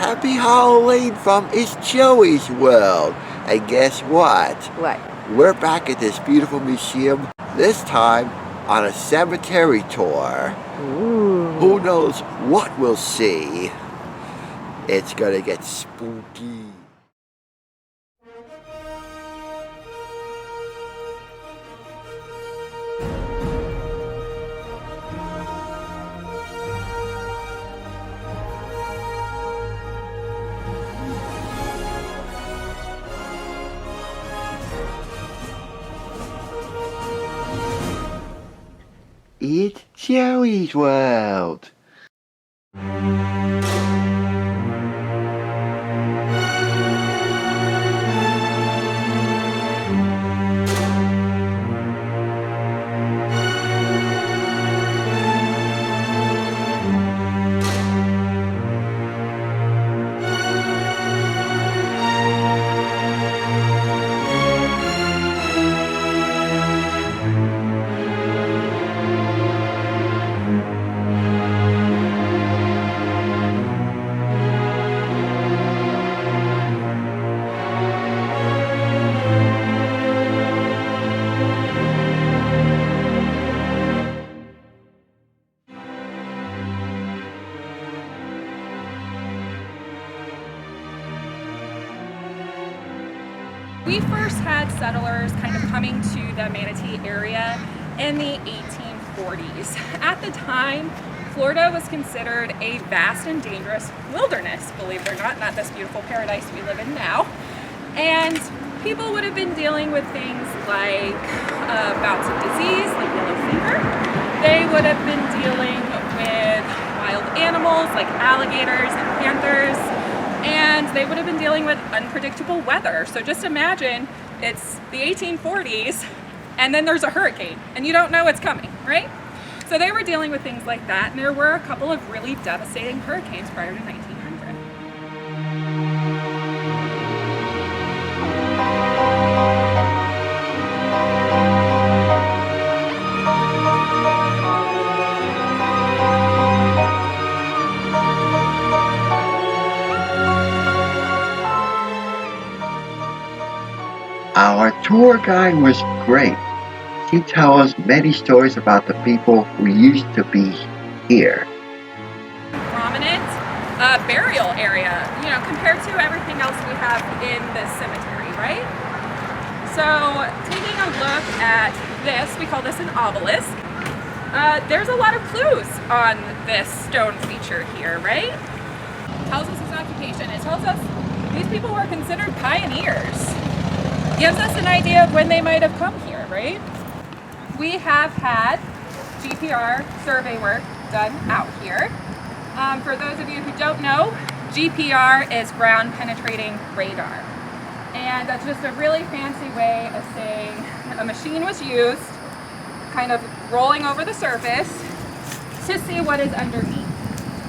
Happy Halloween from It's Joeysworld. And guess what? What? We're back at this beautiful museum, this time on a cemetery tour. Ooh. Who knows what we'll see? It's gonna get spooky. It's Joeysworld. We first had settlers kind of coming to the Manatee area in the 1840s. At the time, Florida was considered a vast and dangerous wilderness, believe it or not this beautiful paradise we live in now. And people would have been dealing with things like bouts of disease, like yellow fever. They would have been dealing with wild animals like alligators and panthers. And they would have been dealing with unpredictable weather. So just imagine it's the 1840s and then there's a hurricane and you don't know what's coming, right? So they were dealing with things like that, and there were a couple of really devastating hurricanes prior to 1900. Our tour guide was great. She told us many stories about the people who used to be here. Prominent burial area, compared to everything else we have in this cemetery, right? So taking a look at this, we call this an obelisk. There's a lot of clues on this stone feature here, right? It tells us his occupation. It tells us these people were considered pioneers. Gives us an idea of when they might have come here, right? We have had GPR survey work done out here. For those of you who don't know, GPR is ground penetrating radar. And that's just a really fancy way of saying a machine was used, kind of rolling over the surface to see what is underneath,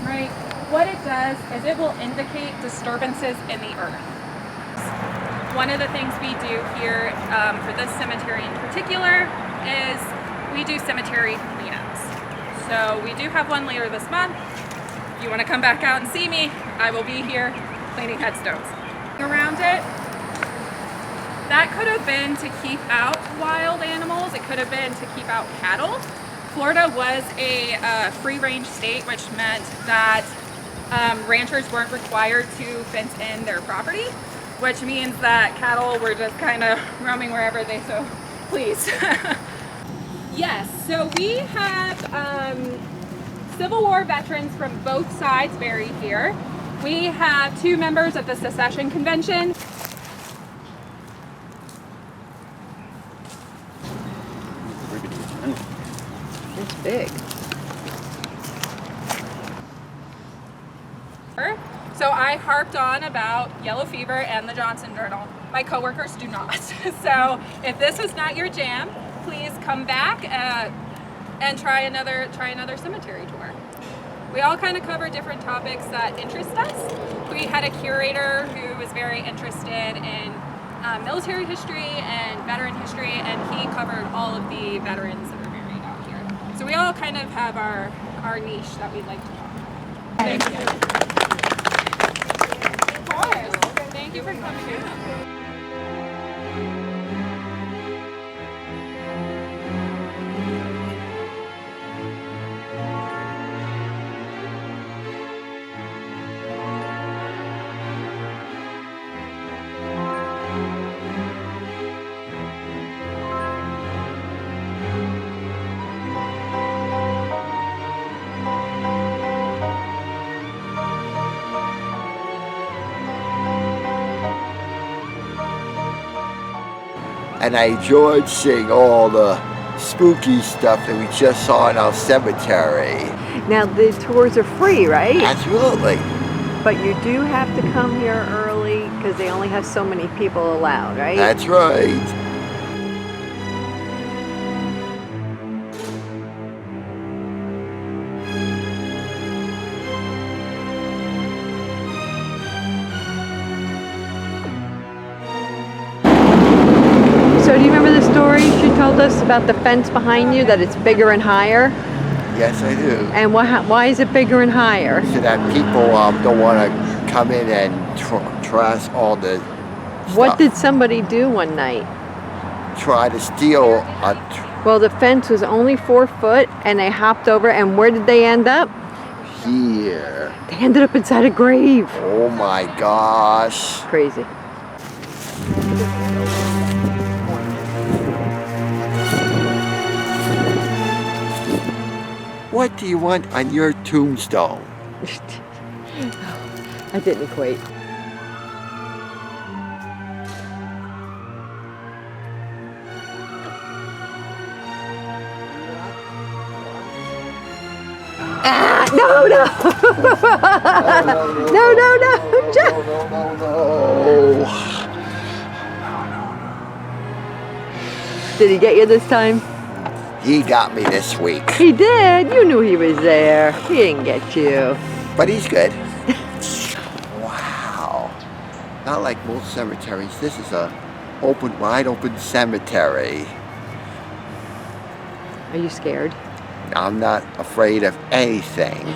right? What it does is it will indicate disturbances in the earth. One of the things we do here for this cemetery in particular is we do cemetery cleanups. So we do have one later this month. If you want to come back out and see me, I will be here cleaning headstones. Around it, that could have been to keep out wild animals. It could have been to keep out cattle. Florida was a free-range state, which meant that ranchers weren't required to fence in their property, which means that cattle were just kind of roaming wherever they so please. Yes, so we have Civil War veterans from both sides buried here. We have 2 members of the Secession Convention. It's big. So I harped on about yellow fever and the Johnson Journal. My coworkers do not. So if this was not your jam, please come back and try another cemetery tour. We all kind of cover different topics that interest us. We had a curator who was very interested in military history and veteran history, and he covered all of the veterans that are buried out here. So we all kind of have our niche that we'd like to talk about. Thank you. and I enjoyed seeing all the spooky stuff that we just saw in our cemetery. Now the tours are free, right? Absolutely. But you do have to come here early because they only have so many people allowed, right? That's right. So do you remember the story she told us about the fence behind you, that it's bigger and higher? Yes, I do. And why is it bigger and higher? So that people don't want to come in and trash all the stuff. What did somebody do one night? Try to steal Well, the fence was only 4 foot and they hopped over, and where did they end up? here. They ended up inside a grave. Oh my gosh. Crazy. What do you want on your tombstone? I didn't equate. Ah, no, no. No, Jeff. No. Did he get you this time? He got me this week. He did. You knew he was there. He didn't get you. But he's good. Wow. Not like most cemeteries. This is a wide open cemetery. Are you scared? I'm not afraid of anything.